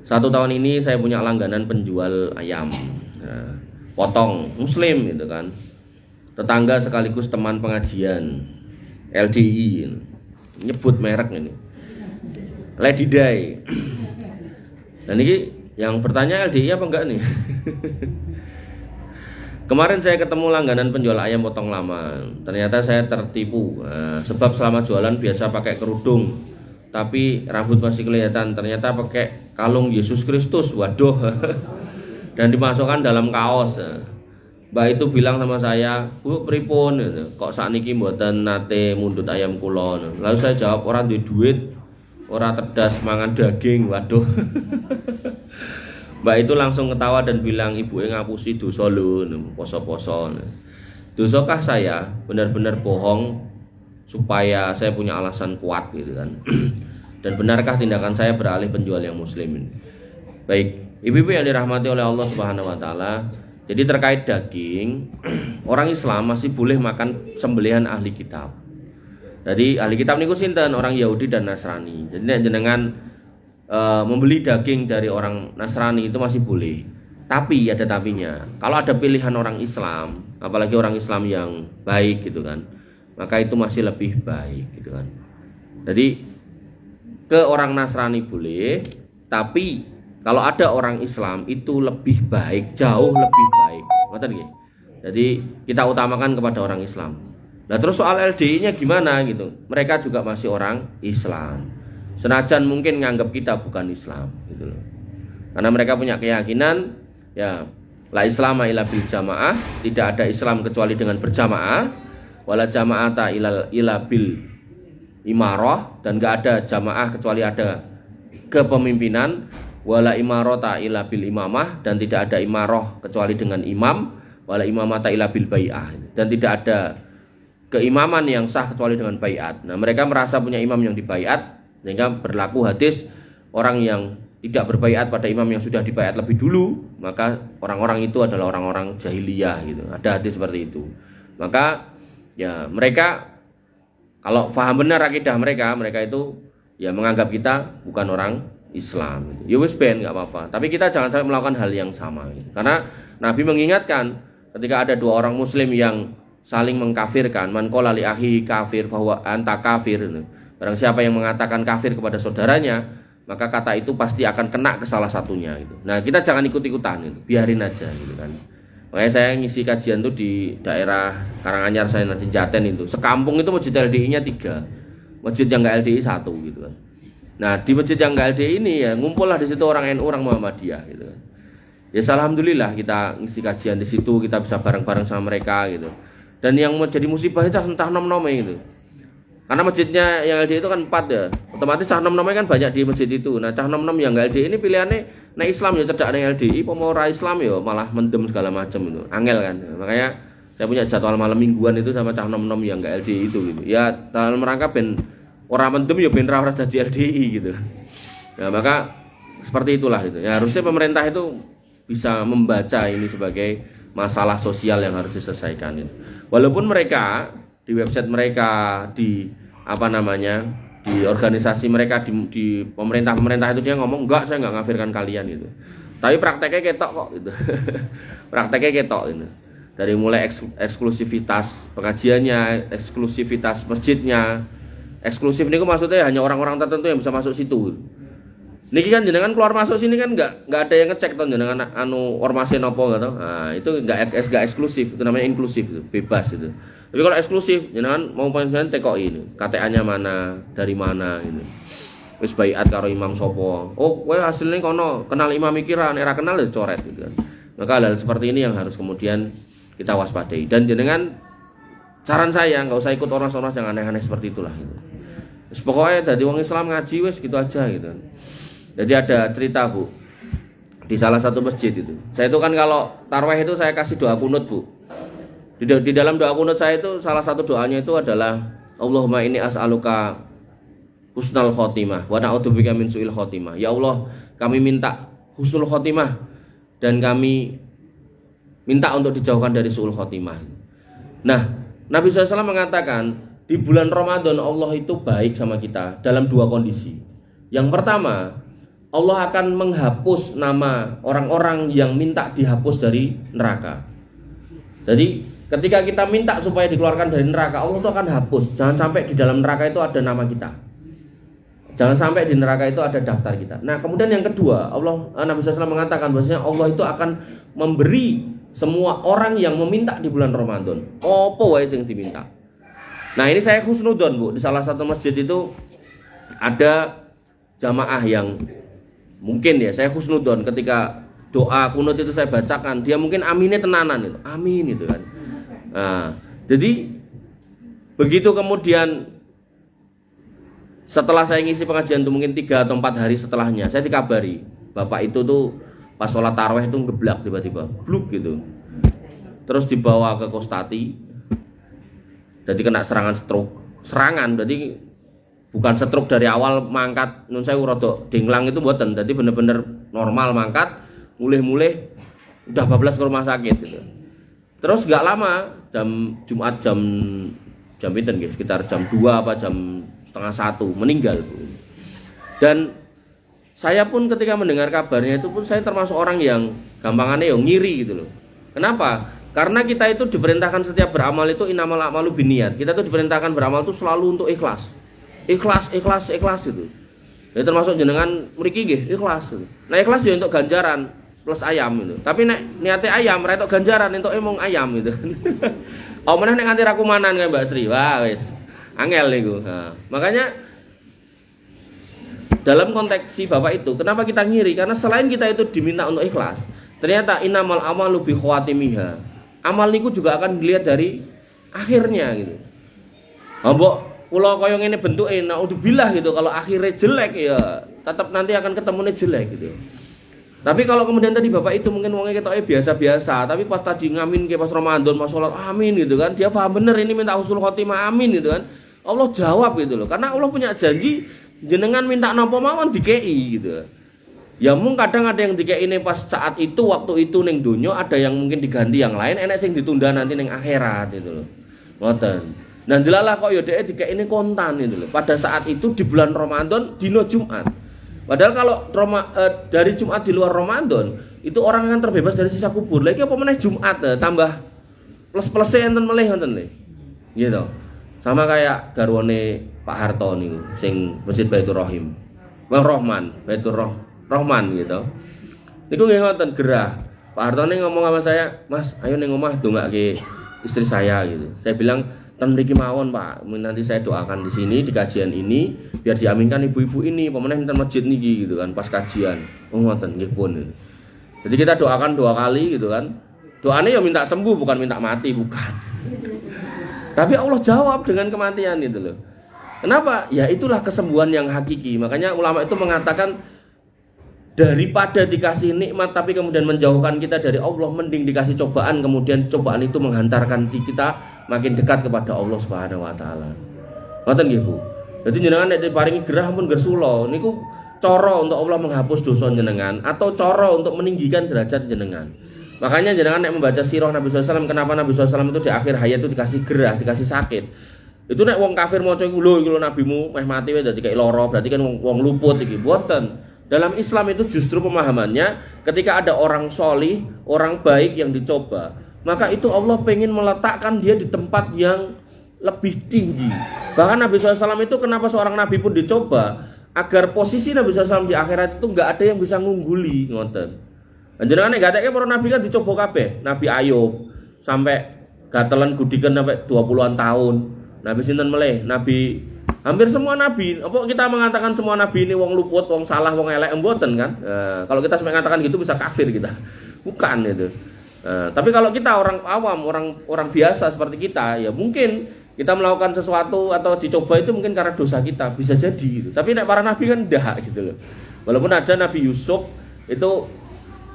1 tahun ini saya punya langganan penjual ayam. Nah, potong muslim gitu kan. Tetangga sekaligus teman pengajian LDI. Nyebut merek ini. Lady Day. Dan ini yang bertanya LDI apa enggak nih? Kemarin saya ketemu langganan penjual ayam potong lama. Ternyata saya tertipu. Nah, sebab selama jualan biasa pakai kerudung, tapi rambut masih kelihatan. Ternyata pakai kalung Yesus Kristus. Waduh. Dan dimasukkan dalam kaos. Mbak itu bilang sama saya, "Bu, pripun? Kok sakniki mboten nate mundut ayam kula?" Lalu saya jawab, "Ora duwe duit, ora tedas mangan daging." Waduh. Mbak itu langsung ketawa dan bilang, "Ibu ngapusi dosa lho, poso-poso." Dosakah saya benar-benar bohong supaya saya punya alasan kuat gitu kan? Dan benarkah tindakan saya beralih penjual yang muslim ini? Baik, ibu-ibu yang dirahmati oleh Allah Subhanahu wa taala, jadi terkait daging, orang Islam masih boleh makan sembelihan ahli kitab. Jadi ahli kitab niku sinten? Orang Yahudi dan Nasrani. Jadi jenengan membeli daging dari orang Nasrani itu masih boleh. Tapi ada tapinya. Kalau ada pilihan orang Islam, apalagi orang Islam yang baik gitu kan, maka itu masih lebih baik gitu kan. Jadi ke orang Nasrani boleh, tapi kalau ada orang Islam itu lebih baik, jauh lebih baik. Ngoten nggih. Jadi kita utamakan kepada orang Islam. Nah terus soal LDI-nya gimana gitu? Mereka juga masih orang Islam. Senajan mungkin nganggap kita bukan Islam gitu loh. Karena mereka punya keyakinan ya la islama illa bil jamaah, tidak ada Islam kecuali dengan berjamaah, wala jama'ata illa bil imarah, dan gak ada jamaah kecuali ada kepemimpinan, wala imarata illa bil imamah, dan tidak ada imarah kecuali dengan imam, wala imamata illa bil bai'ah, dan tidak ada keimaman yang sah kecuali dengan baiat. Nah mereka merasa punya imam yang dibaiat, sehingga berlaku hadis orang yang tidak berbaiat pada imam yang sudah dibaiat lebih dulu, maka orang-orang itu adalah orang-orang jahiliyah gitu. Ada hadis seperti itu. Maka ya mereka kalau paham benar akidah mereka itu ya menganggap kita bukan orang Islam gitu. Ya wis ben enggak apa-apa. Tapi kita jangan sampai melakukan hal yang sama gitu. Karena Nabi mengingatkan ketika ada dua orang muslim yang saling mengkafirkan, man qala li akhi kafir bahwa anta kafir. Barang siapa yang mengatakan kafir kepada saudaranya, maka kata itu pasti akan kena ke salah satunya gitu. Nah kita jangan ikut-ikutan gitu, biarin aja gitu kan. Makanya saya ngisi kajian tuh di daerah Karanganyar, saya nanti Jaten itu, sekampung itu masjid LDI-nya 3, masjid yang nggak LDI 1 gitu kan. Nah di masjid yang nggak LDI ini ya ngumpullah di situ orang NU, orang Muhammadiyah gitu kan. Ya alhamdulillah kita ngisi kajian di situ, kita bisa bareng-bareng sama mereka gitu. Dan yang menjadi musibah itu entah nom-nome gitu. Karena masjidnya yang LDI itu kan 4 ya, otomatis cah nom-nomnya kan banyak di masjid itu. Nah cah nom-nom yang nggak LDI ini pilihannya nah Islam ya cedak yang LDI, pemora Islam ya malah mendem segala macam itu, angel kan. Makanya saya punya jadwal malam mingguan itu sama cah nom-nom yang nggak LDI itu gitu. Ya dalam rangka ben orang mendem ya ben ora jadi LDI gitu. Nah maka seperti itulah itu. Ya harusnya pemerintah itu bisa membaca ini sebagai masalah sosial yang harus diselesaikan itu. Walaupun mereka di website mereka, di di organisasi mereka, di pemerintah itu dia ngomong enggak, saya enggak ngafirkan kalian gitu. Tapi prakteknya ketok kok gitu. Prakteknya ketok gitu. Dari mulai eksklusivitas pengajiannya, eksklusivitas masjidnya. Eksklusif ini maksudnya hanya orang-orang tertentu yang bisa masuk situ. Niki kan jenengan keluar masuk sini kan enggak ada yang ngecek tuh jenengan ormase nopo enggak tahu. Nah, itu enggak eksklusif, itu namanya inklusif itu, bebas itu. Tapi kalau eksklusif, jenengan mau pengen TKI ini, KTA-nya mana, dari mana ini. Wis baiat karo imam sopo. Oh, kowe hasilnya kono kenal imam ikiran, era kenal ya coret gitu kan. Maka hal seperti ini yang harus kemudian kita waspadai. Dan jenengan saran saya enggak usah ikut ormas-ormas yang aneh-aneh seperti itulah gitu. Wis pokoknya dari wong Islam ngaji wis gitu aja gitu. Jadi ada cerita Bu, di salah satu masjid itu. Saya itu kan kalau tarweh itu saya kasih doa kunut Bu. Di dalam doa kunut saya itu salah satu doanya itu adalah Allahumma inni as'aluka husnul khotimah wa na'udzubika min su'il khotimah. Ya Allah, kami minta husnul khotimah dan kami minta untuk dijauhkan dari su'ul khotimah. Nah, Nabi SAW mengatakan di bulan Ramadan Allah itu baik sama kita dalam 2 kondisi. Yang pertama, Allah akan menghapus nama orang-orang yang minta dihapus dari neraka. Jadi ketika kita minta supaya dikeluarkan dari neraka, Allah itu akan hapus. Jangan sampai di dalam neraka itu ada nama kita. Jangan sampai di neraka itu ada daftar kita. Nah kemudian yang kedua, Nabi SAW mengatakan bahwasanya Allah itu akan memberi semua orang yang meminta di bulan Ramadan. Apa wae sing diminta. Nah ini saya husnudon Bu, di salah satu masjid itu ada jamaah yang mungkin ya saya husnudon ketika doa kunut itu saya bacakan, dia mungkin aminnya tenanan itu, amin itu kan. Nah, jadi begitu kemudian setelah saya ngisi pengajian itu mungkin 3 atau 4 hari setelahnya, saya dikabari bapak itu tuh pas sholat taraweh itu ngeblak tiba-tiba, bluk gitu, terus dibawa ke Kostati, jadi kena serangan, berarti bukan stroke dari awal mangkat, nun saya rada denglang itu mboten, jadi bener-bener normal mangkat, mulih-mulih udah bablas ke rumah sakit gitu. Terus gak lama Jumat jam pinten sekitar jam 2 apa jam setengah 1 meninggal Bu. Dan Saya pun ketika mendengar kabarnya itu pun saya termasuk orang yang gampangannya yang ngiri gitu loh. Kenapa? Karena kita itu diperintahkan setiap beramal itu innamal a'malu binniyat. Kita tuh diperintahkan beramal itu selalu untuk ikhlas. Ikhlas itu. Ya termasuk jenengan mriki nggih ikhlas gitu. Nah ikhlas ya untuk ganjaran plus ayam itu. Tapi nek niate ayam ra entuk ganjaran entuk emong ayam gitu. Oh meneh nek nganti ra kumanan kae Mbak Sri. Wah wis. Angel niku. Nah, makanya dalam konteks si bapak itu, kenapa kita ngiri? Karena selain kita itu diminta untuk ikhlas, ternyata innamal amalu bi khawatimiha. Amal niku juga akan dilihat dari akhirnya gitu. Mbok kula kaya ngene bentuke, naudzubillah gitu. Kalau akhirnya jelek ya tetap nanti akan ketemunya jelek gitu. Tapi kalau kemudian tadi bapak itu mungkin wongnya ketoknya biasa-biasa, tapi pas tadi ngamin ke pas Ramadan, pas sholat amin gitu kan, dia paham bener ini minta husnul khotimah amin gitu kan. Allah jawab gitu loh, karena Allah punya janji jenengan minta napa mawon dikei gitu. Ya mung kadang ada yang dikei ini pas saat itu waktu itu ning donya, ada yang mungkin diganti yang lain, enek sing ditunda nanti ning akhirat gitu loh. Ngoten. Nah delalah kok ya dhek dikei ini kontan gitu loh. Pada saat itu di bulan Ramadan dino Jumat. Padahal kalau dari Jumat di luar Ramadan itu orang akan terbebas dari sisa kubur. Lagi apa meneh Jumat tambah plus-plusnya enten meleh ngoten lho. Gitu. Sama kayak garwane Pak Harto niku sing Masjid Baitur Rahim. Bang Rahman, Baitur Rahman gitu. Niku nggih ngoten gerah. Pak Harto nih ngomong sama saya, "Mas, ayo ning omah ndongake istri saya" gitu. Saya bilang, "Ten mriki mawon, Pak. Nanti saya doakan di sini di kajian ini biar diaminkan ibu-ibu ini, pemenang enten masjid niki gitu kan pas kajian." Oh ngoten nggih pun. Jadi kita doakan 2 kali gitu kan. Doanya ya minta sembuh bukan minta mati, bukan. Tapi Allah jawab dengan kematian itu loh. Kenapa? Ya itulah kesembuhan yang hakiki. Makanya ulama itu mengatakan daripada dikasih nikmat tapi kemudian menjauhkan kita dari Allah, mending dikasih cobaan kemudian cobaan itu menghantarkan kita makin dekat kepada Allah Subhanahu wa taala. Ngoten nggih, Bu. Jadi jenengan nek diparingi gerah pun gersula niku cara untuk Allah menghapus dosa jenengan atau cara untuk meninggikan derajat jenengan. Makanya jangan nek membaca sirah Nabi SAW, kenapa Nabi SAW itu di akhir hayat itu dikasih gerah, dikasih sakit. Itu nek wong kafir maca iku lho iki lho nabimu meh mati wis dadi kaya lara, berarti kan wong luput iki. Mboten. Dalam Islam itu justru pemahamannya ketika ada orang solih, orang baik yang dicoba, maka itu Allah pengen meletakkan dia di tempat yang lebih tinggi. Bahkan Nabi SAW itu kenapa seorang nabi pun dicoba agar posisi Nabi SAW di akhirat itu nggak ada yang bisa ngungguli, ngoten. Jenengan nek gateke para nabi kan dicoba kabeh. Nabi Ayub sampai gatelan gudikan sampai 20-an tahun. Nabi sinten meleh? Nabi hampir semua nabi. Apa kita mengatakan semua nabi ini wong luput, wong salah, wong elek mboten kan? Kalau kita sampai mengatakan gitu bisa kafir kita. Bukan itu. Tapi kalau kita orang awam, orang biasa seperti kita, ya mungkin kita melakukan sesuatu atau dicoba itu mungkin karena dosa kita, bisa jadi gitu. Tapi nek para nabi kan ndak gitu loh. Walaupun ada Nabi Yusuf itu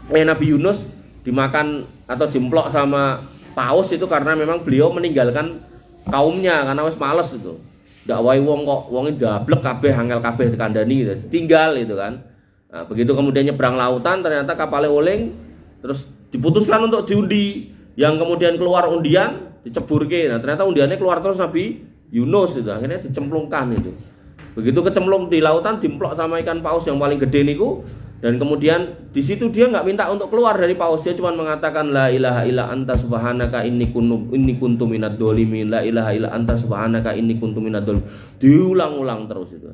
Nabi Yunus dimakan atau dimplok sama paus itu karena memang beliau meninggalkan kaumnya karena wis males itu. Ndak wae wong kok wonge dablek kabeh angel kabeh dikandani gitu. Tinggal itu kan. Nah, begitu kemudian nyebrang lautan ternyata kapalnya oleng terus diputuskan untuk diundi. Yang kemudian keluar undian diceburke. Nah, ternyata undiannya keluar terus Nabi Yunus itu. Akhirnya dicemplungkan itu. Begitu kecemplung di lautan dimplok sama ikan paus yang paling gede niku. Dan kemudian di situ dia nggak minta untuk keluar dari paus, dia cuma mengatakan la ilaha illa anta subhanaka inni kuntu minadz dzalimin, la ilaha illa anta subhanaka inni kuntu minadz dzalimin. Diulang-ulang terus itu.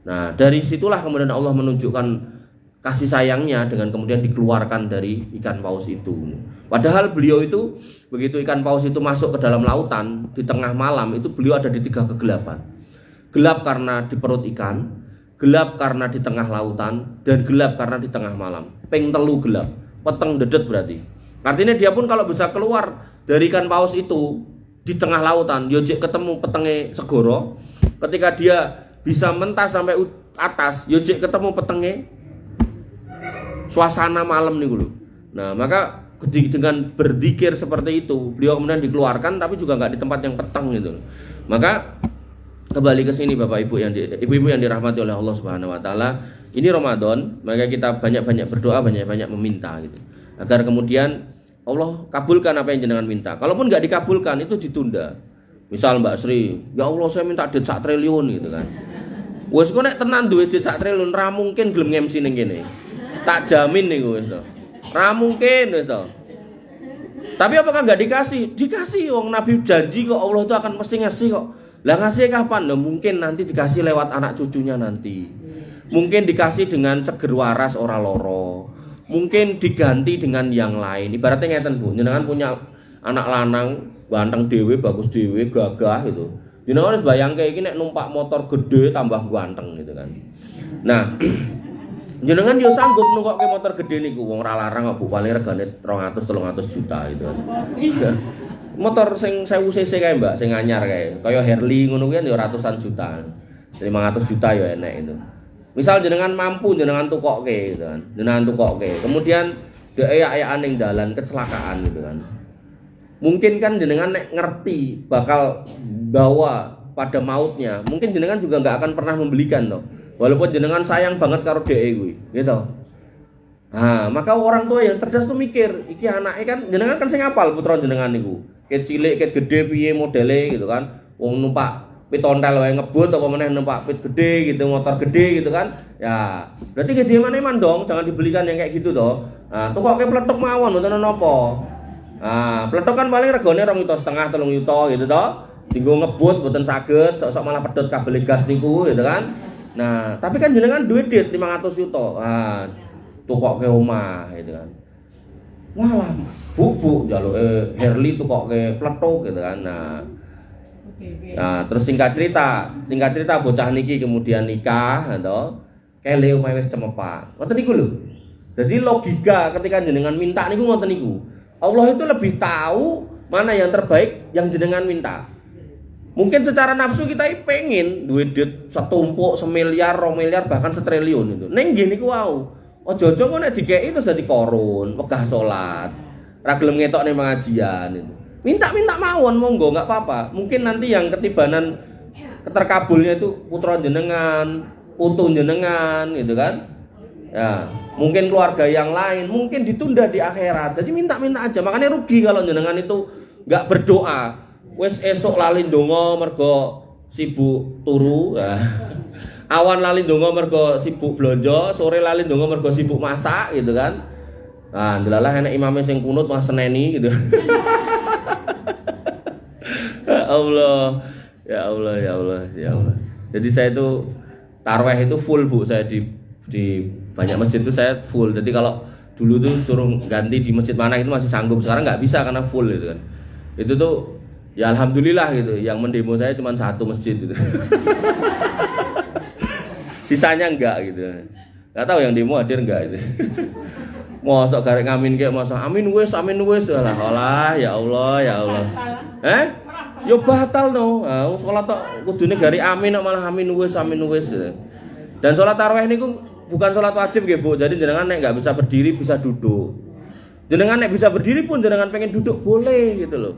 Nah, dari situlah kemudian Allah menunjukkan kasih sayangnya dengan kemudian dikeluarkan dari ikan paus itu. Padahal beliau itu begitu ikan paus itu masuk ke dalam lautan di tengah malam itu beliau ada di 3 kegelapan. Gelap karena di perut ikan, gelap karena di tengah lautan, dan gelap karena di tengah malam. Ping telu gelap, peteng dedet berarti. Artinya dia pun kalau bisa keluar dari ikan paus itu di tengah lautan, yo jek ketemu petenge segoro. Ketika dia bisa mentas sampai atas, yo jek ketemu petenge suasana malam nih dulu. Nah maka dengan berzikir seperti itu, beliau kemudian dikeluarkan, tapi juga nggak di tempat yang peteng gitu. Maka kembali ke sini Bapak Ibu ibu-ibu yang dirahmati oleh Allah Subhanahu wa taala. Ini Ramadan, maka kita banyak-banyak berdoa, banyak-banyak meminta gitu. Agar kemudian Allah kabulkan apa yang jenengan minta. Kalaupun enggak dikabulkan itu ditunda. Misal Mbak Sri, ya Allah saya minta duit 1 triliun gitu kan. Wes kok nek tenan duwe duit sak triliun ra mungkin gelem ngemsi ning kene. Tak jamin niku wis to. Ra mungkin wis to. Tapi apakah enggak dikasih? Dikasih, wong Nabi janji kok Allah itu akan mesti ngasih kok. Lah ngasih kapan? Lah mungkin nanti dikasih lewat anak cucunya nanti. Mungkin dikasih dengan seger waras ora loro. Mungkin diganti dengan yang lain. Ibaratnya ngeten Bu, jenengan punya anak lanang ganteng dhewe, bagus dhewe, gagah gitu. Jenengan wis bayangke iki nek numpak motor gede tambah ganteng gitu kan. Nah, jenengan yo sanggup numpak motor gede niku wong ora larang kok Bu, paling regane 200 300 juta gitu kan. Motor sing 1000 cc kae Mbak, sing anyar kae. Kaya Harley ngono kuwi yo ratusan juta. 500 juta yo enek itu. Misal jenengan mampu jenengan tukokke gitu kan. Jenengan tukokke. Kemudian dhek ayak-ayakan ning dalan kecelakaan gitu kan. Mungkin kan jenengan nek ngerti bakal bawa pada mautnya, mungkin jenengan juga nggak akan pernah membelikan toh. Walaupun jenengan sayang banget karo dhek kuwi, gitu. Nah, maka orang tua yang cerdas tuh mikir, iki anake kan jenengan kan sing apal putra jenengan niku. Ket cilik, ket gede piye modele gitu kan. Wong numpak pit ontel wae ngebut apa meneh numpak pit gede gitu, motor gede gitu kan. Ya, berarti gede maneman dong, jangan dibelikan yang kayak gitu toh. Nah, tukoke pletok mawon mboten napa. Nah, pletok kan paling regane 2,5 juta 3 juta gitu toh. Dinggo ngebut mboten saged, sok-sok malah pedhot kabel gas niku gitu kan. Nah, tapi kan jenengan duit 500 juta. Nah, tukoke omah gitu kan. Walah, Bu jaluke Harley tukoke pletok gitu kan. Nah, terus singkat cerita bocah niki kemudian nikah atau kele omahe wis cemepak. Ngoten niku lho. Jadi logika ketika jenengan minta niku ngoten niku. Allah itu lebih tahu mana yang terbaik yang jenengan minta. Mungkin secara nafsu kita pengen duit setumpuk, 1 miliar, 2 miliar, bahkan 1 triliun itu. Ning nggih niku wau. Aja-aja kok nek dikeki terus dadi korun, wegah salat. Ra gelem ngetok ning pengajian itu. Minta mawon monggo enggak apa-apa. Mungkin nanti yang ketibanan terkabulnya itu putra jenengan, putu jenengan gitu kan. Ya, mungkin keluarga yang lain, mungkin ditunda di akhirat. Jadi minta aja. Makanya rugi kalau jenengan itu enggak berdoa. Wis esuk lali ndonga mergo sibuk turu. Ya. Awan lali ndonga mergo sibuk blonjo, sore lali ndonga mergo sibuk masak gitu kan. Nah, ndelalah enek imame sing kunut mah seneni gitu. Ya Allah. Jadi saya itu tarawih itu full Bu, saya di banyak masjid itu saya full. Jadi kalau dulu tuh suruh ganti di masjid mana itu masih sanggup, sekarang nggak bisa karena full gitu kan. Itu tuh ya alhamdulillah gitu. Yang mendemo saya cuma 1 masjid gitu. Sisanya enggak gitu. Nggak tahu yang demo hadir enggak itu. Mosok garek ngamin kayak mosok amin wes lah ya Allah. Yo batal no. Wong salat tok kudune gari amin kok malah amin wes. Dan salat tarawih niku bukan salat wajib nggih Bu. Jadi jenengan nek enggak bisa berdiri bisa duduk. Jenengan nek bisa berdiri pun jenengan pengen duduk boleh gitu loh.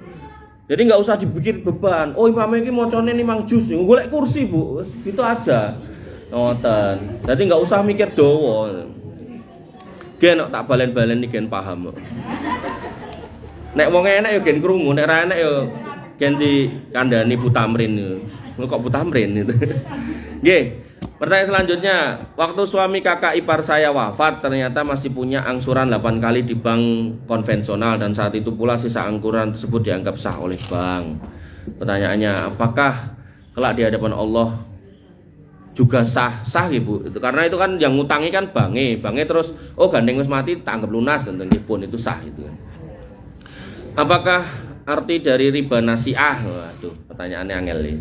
Jadi enggak usah dibikin beban. Oh imam iki macane 5 juz, golek kursi Bu. Gitu aja. Ngoten. Jadi enggak usah mikir dawa. Gen tak balen-balen iki gen paham kok. Nek wong enek ya gen krungu, nek ra enek ya gen dikandani Butamrin. Kok Butamrin itu. Nggih. Pertanyaan selanjutnya, waktu suami kakak ipar saya wafat ternyata masih punya angsuran 8 kali di bank konvensional dan saat itu pula sisa angsuran tersebut dianggap sah oleh bank. Pertanyaannya, apakah kelak di hadapan Allah juga sah Ibu? Itu karena itu kan yang ngutangi kan bange terus gandeng wis mati tak anggap lunas tentunya pun itu sah itu. Apakah arti dari riba nasiah? Waduh, pertanyaannya angel nih.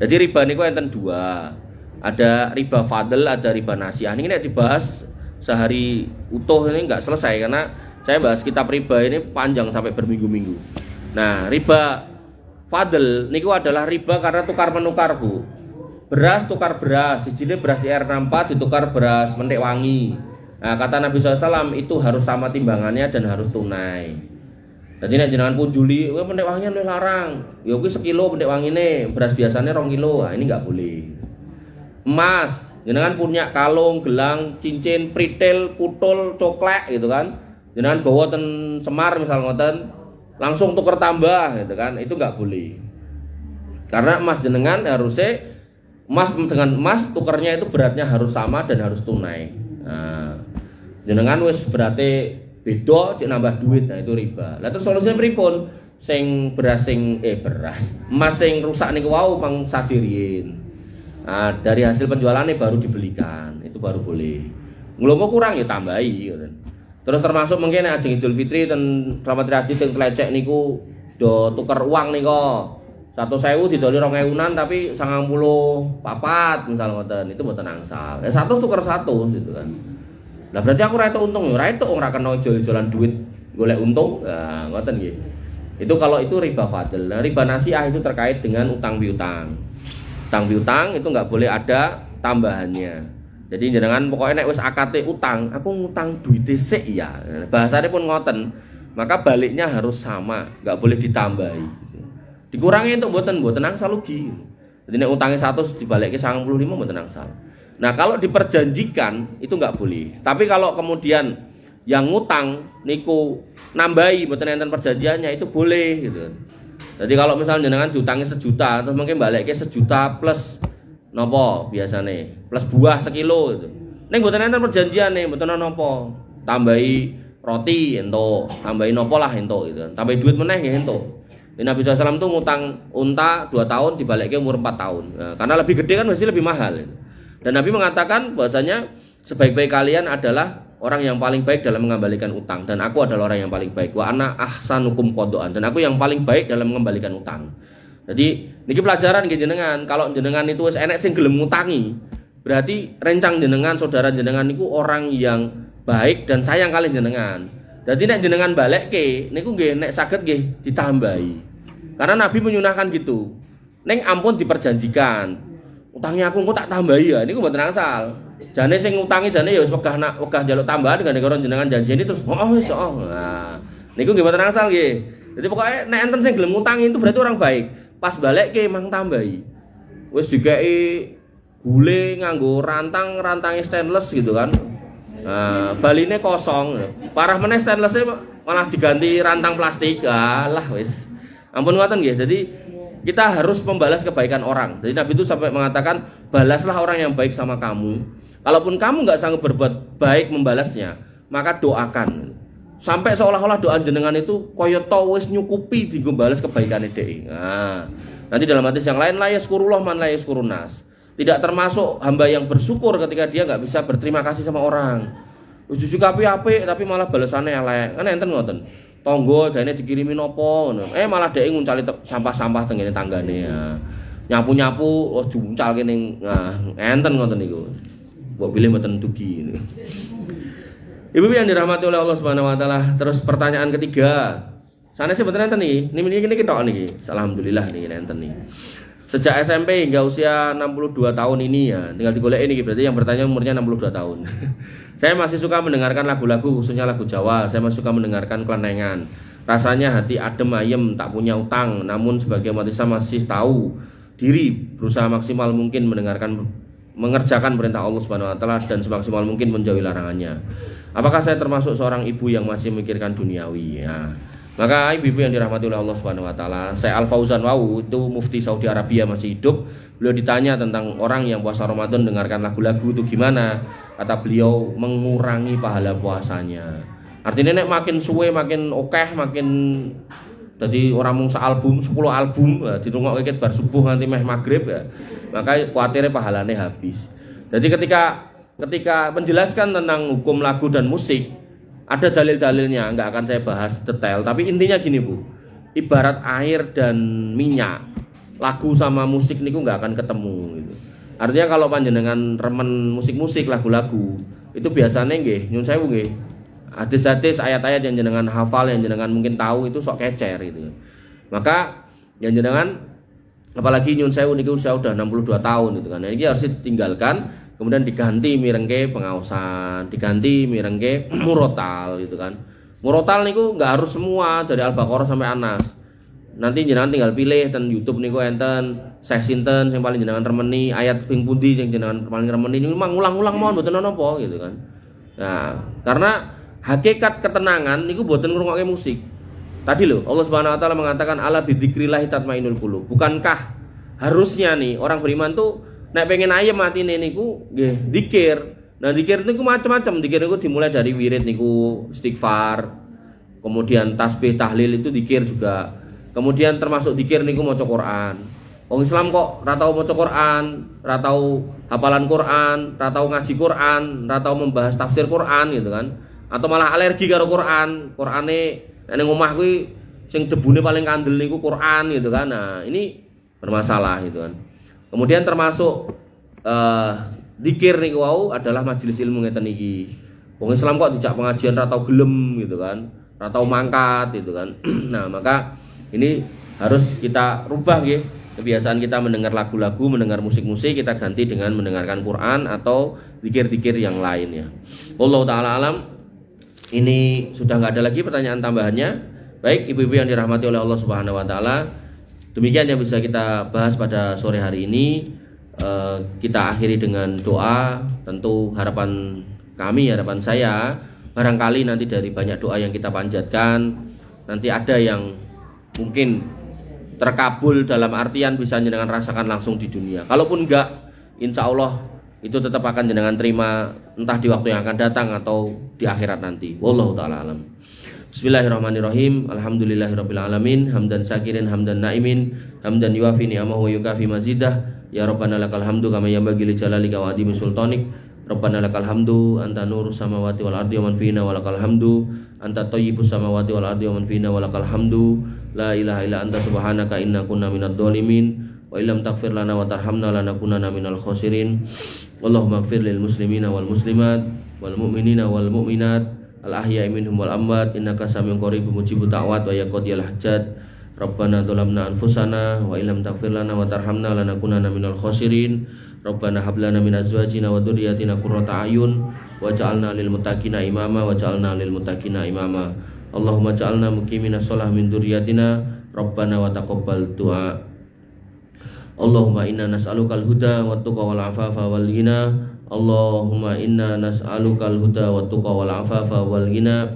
Jadi riba niku enten 2. Ada riba fadl, ada riba nasiah. Ini nek dibahas sehari utuh ini enggak selesai karena saya bahas kitab riba ini panjang sampai berminggu-minggu. Nah, riba fadl niku adalah riba karena tukar menukar Bu. Beras tukar beras, sijine beras IR64 ditukar beras mentek wangi. Nah, kata Nabi SAW itu harus sama timbangannya dan harus tunai. Jadi nek jenengan punjuli, kowe mentek wanginya luwih larang. Ya kuwi sekilo mentek wangine, beras biasanya 2 kilo. Nah, ini enggak boleh. Emas, jenengan punya kalung, gelang, cincin, pritil, putul, coklek gitu kan. Jenengan gawa ten Semar misal ngoten, langsung tuker tambah gitu kan. Itu enggak boleh. Karena emas jenengan harusnya Emas dengan emas tukernya itu beratnya harus sama dan harus tunai. Nah, jenengan wis berarti beda cek nambah duit, nah itu riba. Lah terus solusinya pripun? Sing beras emas sing rusak niku wau pang sadirin. Nah, dari hasil penjualannya baru dibelikan, itu baru boleh. Ngelompo kurang ya tambahi gitu. Terus termasuk mungkin ajeng Idul Fitri dan Selamat Riyadi sing klecek niku do tuker uang niku. 100.000 didoli 2.000-an tapi 94 misal ngoten, itu mboten angsal. 100 tuker 100 gitu kan. Lah berarti aku ora entuk untung, ora entuk ora kena jual-jualan duit golek untung. Nah, ngoten nggih. Itu kalau itu riba fadl. Nah, riba nasiah itu terkait dengan utang piutang. Utang piutang itu nggak boleh ada tambahannya. Jadi jenengan pokoknya nek wis akate utang, aku ngutang duite sik ya. Bahasane pun ngoten. Maka baliknya harus sama, nggak boleh ditambahi. Dikurangi untuk mboten angsal rugi. Jadi nek utangnya 100 dibalikke 95 mboten angsal. Nah, kalau diperjanjikan itu nggak boleh. Tapi kalau kemudian yang ngutang niku nambahi mboten enten perjanjiannya itu boleh gitu. Jadi kalau misalnya jenengan diutangi 1 juta terus mungkin balikke 1 juta plus nopo biasane plus buah sekilo gitu. Ning mboten enten perjanjiane, mboten ana napa. Tambahi roti entuk, tambahi nopo lah entuk gitu. Tambahi duit meneh nggih entuk. Nabi SAW tuh ngutang unta 2 tahun dibalikke umur 4 tahun. Nah, karena lebih gede kan mesti lebih mahal. Dan Nabi mengatakan bahwasanya sebaik-baik kalian adalah orang yang paling baik dalam mengembalikan utang, dan aku adalah orang yang paling baik. Wa ana ahsanukum qadaan, dan aku yang paling baik dalam mengembalikan utang. Jadi niki pelajaran nggih jenengan, kalau jenengan itu wis enek sing gelem ngutangi, berarti rencang jenengan, saudara jenengan niku orang yang baik dan sayang kali jenengan. Jadi nek jenengan balekke niku nggih nek saged nggih ditambahi. Karena Nabi menyunahkan gitu. Neng ampun diperjanjikan. Utangnya aku engko tak tambahi ya, niku mboten angsal. Jane sing ngutangi jane ya wis wegah njaluk tambahan gara-gara jenengan janjeni terus wis oh. Nah, niku nggih mboten angsal nggih. Jadi pokoknya nek enten sing gelem ngutangi itu berarti orang baik. Pas balekke mang tambahi. Wis dikeki gule nganggo rantang-rantange stainless gitu kan. Nah, baline kosong. Parah meneh stainless-e malah diganti rantang plastik. Alah wis. Ampun ngoten nggih. Jadi kita harus membalas kebaikan orang. Jadi Nabi itu sampai mengatakan, balaslah orang yang baik sama kamu. Kalaupun kamu nggak sanggup berbuat baik membalasnya, maka doakan. Sampai seolah-olah doa jenengan itu kaya to wis nyukupi dienggo balas kebaikane dhek. Nah, nanti dalam hadis yang lain la yaskurullah man la yaskurunas. Tidak termasuk hamba yang bersyukur ketika dia nggak bisa berterima kasih sama orang. Ujug apik tapi malah balasannya elek. Kan enten ngoten. Tonggo jane dikirimi nopo ngono. Malah dhek nguncali sampah-sampah tengene tanggane ya. Nyapu-nyapu diuncalke ning enten ngoten niku. Mbok pilih mboten dugi niku. Ibu yang dirahmati oleh Allah Subhanahu wa taala. Terus pertanyaan ketiga. Sanes mboten enten niki. Niki tok niki. Alhamdulillah niki enten niki. Sejak SMP hingga usia 62 tahun ini ya, tinggal digolek ini berarti yang bertanya umurnya 62 tahun. Saya masih suka mendengarkan lagu-lagu khususnya lagu Jawa. Saya masih suka mendengarkan kelenengan. Rasanya hati adem ayem, tak punya utang. Namun sebagai umat Islam masih tahu diri, berusaha maksimal mungkin mengerjakan perintah Allah Subhanahu wa taala dan semaksimal mungkin menjauhi larangannya. Apakah saya termasuk seorang ibu yang masih memikirkan duniawi? Ya. Maka ibu-ibu yang dirahmati oleh Allah Subhanahu wa taala, saya Al Fauzan Wau itu mufti Saudi Arabia masih hidup. Beliau ditanya tentang orang yang puasa Ramadan dengarkan lagu-lagu itu gimana? Kata beliau mengurangi pahala puasanya. Artinya nek makin suwe makin okeh makin jadi orang mung album 10 album dirungokke ket bar subuh nganti meh maghrib ya. Maka kuatire pahalane habis. Jadi ketika menjelaskan tentang hukum lagu dan musik, ada dalil-dalilnya, nggak akan saya bahas detail. Tapi intinya gini Bu, ibarat air dan minyak, lagu sama musik niku nggak akan ketemu gitu. Artinya kalau panjenengan remen musik-musik, lagu-lagu, itu biasanya nggih, nyun sewu nggih, hadis-hadis, ayat-ayat yang jenengan hafal, yang jenengan mungkin tahu itu sok kecer gitu. Maka yang jenengan, apalagi nyun sewu niku saya udah 62 tahun gitu kan, ini harus ditinggalkan. Kemudian diganti mirengke pengaosan, diganti mirengke murotal gitu kan. Murotal niku nggak harus semua dari Al-Baqarah sampai Anas. Nanti jenengan tinggal pilih ten YouTube niku enten Syekh sinten sing paling jenengan remeni, ayat ping pundi sing jenengan paling remeni niku ngulang-ulang mawon mboten napa gitu kan. Nah, karena hakikat ketenangan niku mboten ngrungokke musik. Tadi loh Allah Subhanahu wa taala mengatakan ala bidzikrillah tatmainnul qulub. Bukankah harusnya nih orang beriman tuh Nek pengen ayem atine niku nggih zikir. Nah, zikir niku macam-macam. Zikir niku dimulai dari wirid niku istighfar. Kemudian tasbih tahlil itu zikir juga. Kemudian termasuk zikir niku maca Quran. Wong Islam kok ora tau maca Quran, ora tau hafalan Quran, ora tau ngaji Quran, ora tau membahas tafsir Quran gitu kan. Atau malah alergi karo Quran. Qurane ning omah kuwi sing debune paling kandel niku Quran gitu kan. Nah, ini bermasalah gitu kan. Kemudian termasuk zikir niku wau adalah majelis ilmu ngeten iki. Wong Islam kok dijak pengajian ora tau gelem gitu kan. Ora tau mangkat gitu kan. Nah, maka ini harus kita rubah nggih. Kebiasaan kita mendengar lagu-lagu, mendengar musik-musik, kita ganti dengan mendengarkan Quran atau zikir-zikir yang lain ya. Wallahu taala alam. Ini sudah nggak ada lagi pertanyaan tambahannya. Baik, ibu-ibu yang dirahmati oleh Allah Subhanahu wa taala, demikian yang bisa kita bahas pada sore hari ini. Kita akhiri dengan doa. Tentu harapan kami, harapan saya, barangkali nanti dari banyak doa yang kita panjatkan, nanti ada yang mungkin terkabul dalam artian bisa jenengan rasakan langsung di dunia. Kalaupun enggak, insya Allah itu tetap akan jenengan terima entah di waktu yang akan datang atau di akhirat nanti. Wallahu ta'ala alam. Bismillahirrahmanirrahim. Alhamdulillahirabbil alamin. Hamdan syakirin, hamdan naimin, hamdan yuafi ni'amahu wa yukafi mazidah. Ya Rabbana lakal hamdu kama yanbaghi li jalalika wa adimi sultanik. Rabbana lakal hamdu anta nurus samawati wal ardi wa man fina wa lakal hamdu anta thayyibus samawati wal ardi wa man fina wa lakal hamdu. La ilaha illa anta subhanaka inna kunna minadh dhalimin wa illam taghfir lana wa tarhamna lanakunanna minal khosirin. Allahumma ighfir lil muslimina wal muslimat wal mu'minina wal mu'minat al ahya'i minhum wal amwat innaka samiun qaribun mujibut da'wat wa ya qadiyal hajat. Rabbana dzalamna anfusana wa illam taghfir lana wa tarhamna lanakunanna minal khosirin. Rabbana hab lana min azwajina wa dzurriyyatina qurrata a'yun waj'alna lil muttaqina imama waj'alna lil muttaqina imama. Allahumma ja'alna muqimina shalah min dzurriyyatina Rabbana wa taqabbal du'a. Allahumma inna nas'alukal huda wat tuqa wal afafa wal ghina. Allahumma inna nas'alukal huda wat tuqa wal afafa wal ghina.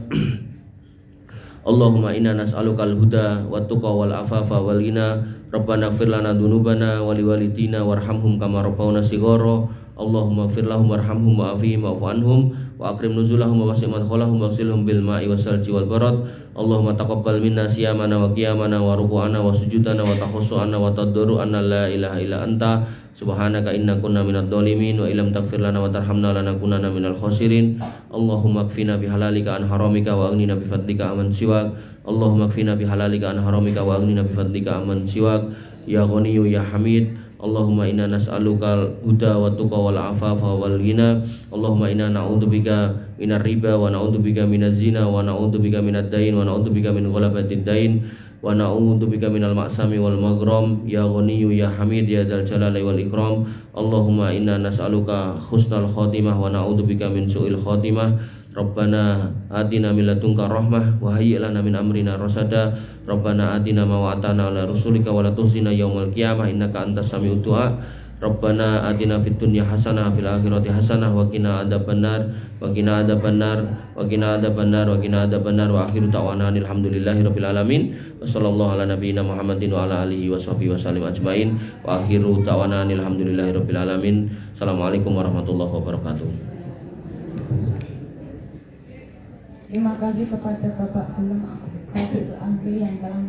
Allahumma inna nas'alukal huda wat tuqa wal afafa wal ghina. Rabbana ighfir lana dzunubana wa liwalidina warhamhum kama rabbawna shighara. Allahumma ighfir lahum warhamhum wa'afihim wa'fu anhum wa akrim nuzulahum wa wasi' madkhalahum waghsilhum bil ma'i wassalji wal barad. Allahumma taqabbal minna siyamana wa qiyamana wa ruku'ana wa sujudana wa tahussu'ana wa tadarru'ana la ilaha illa anta subhanaka inna kunna minadh dhalimin wa illam taghfir lana wa tarhamna lanakunanna minal khosirin. Allahumma kfina bihalalika an haramika wa aghnina bifadlika amman siwak. Allahumma kfina bihalalika an haramika wa aghnina bifadlika amman siwak. Ya Ghaniyyu ya Hamid. Allahumma inna nas'alukal huda wa tuqa wal afafa wal ghina. Allahumma inna na'udzubika minar riba wa na'udzubika minaz zina wa na'udzubika minad dain wa na'udzubika min ghalabatid dain wa na'udzubika minal ma'sami wal maghram. Ya Ghaniyyu ya Hamid ya dzal jalali wal ikram. Allahumma inna nas'aluka husnal khotimah wa na'udzubika min su'il khotimah. Rabbana atina min ladunka rahmah wa hayyi' lana min amrina rasada. Rabbana atina ma wa'atana ala rusulika wa la tukhzina yaumal qiyamah innaka antas sami'ud du'a. Rabbana atina fid dunya hasanah wa fil akhirati hasanah wa qina adzabannar wa qina adzabannar wa qina adzabannar wa qina adzabannar wa akhiru ta'wana alhamdulillahirabbil alamin wa sallallahu ala nabiyyina Muhammadin wa ala alihi washabihi wasallim ajmain wa akhiru ta'wana alhamdulillahirabbil alamin. Assalamualaikum warahmatullahi wabarakatuh. Terima kasih kepada Bapak Belum Angki yang telah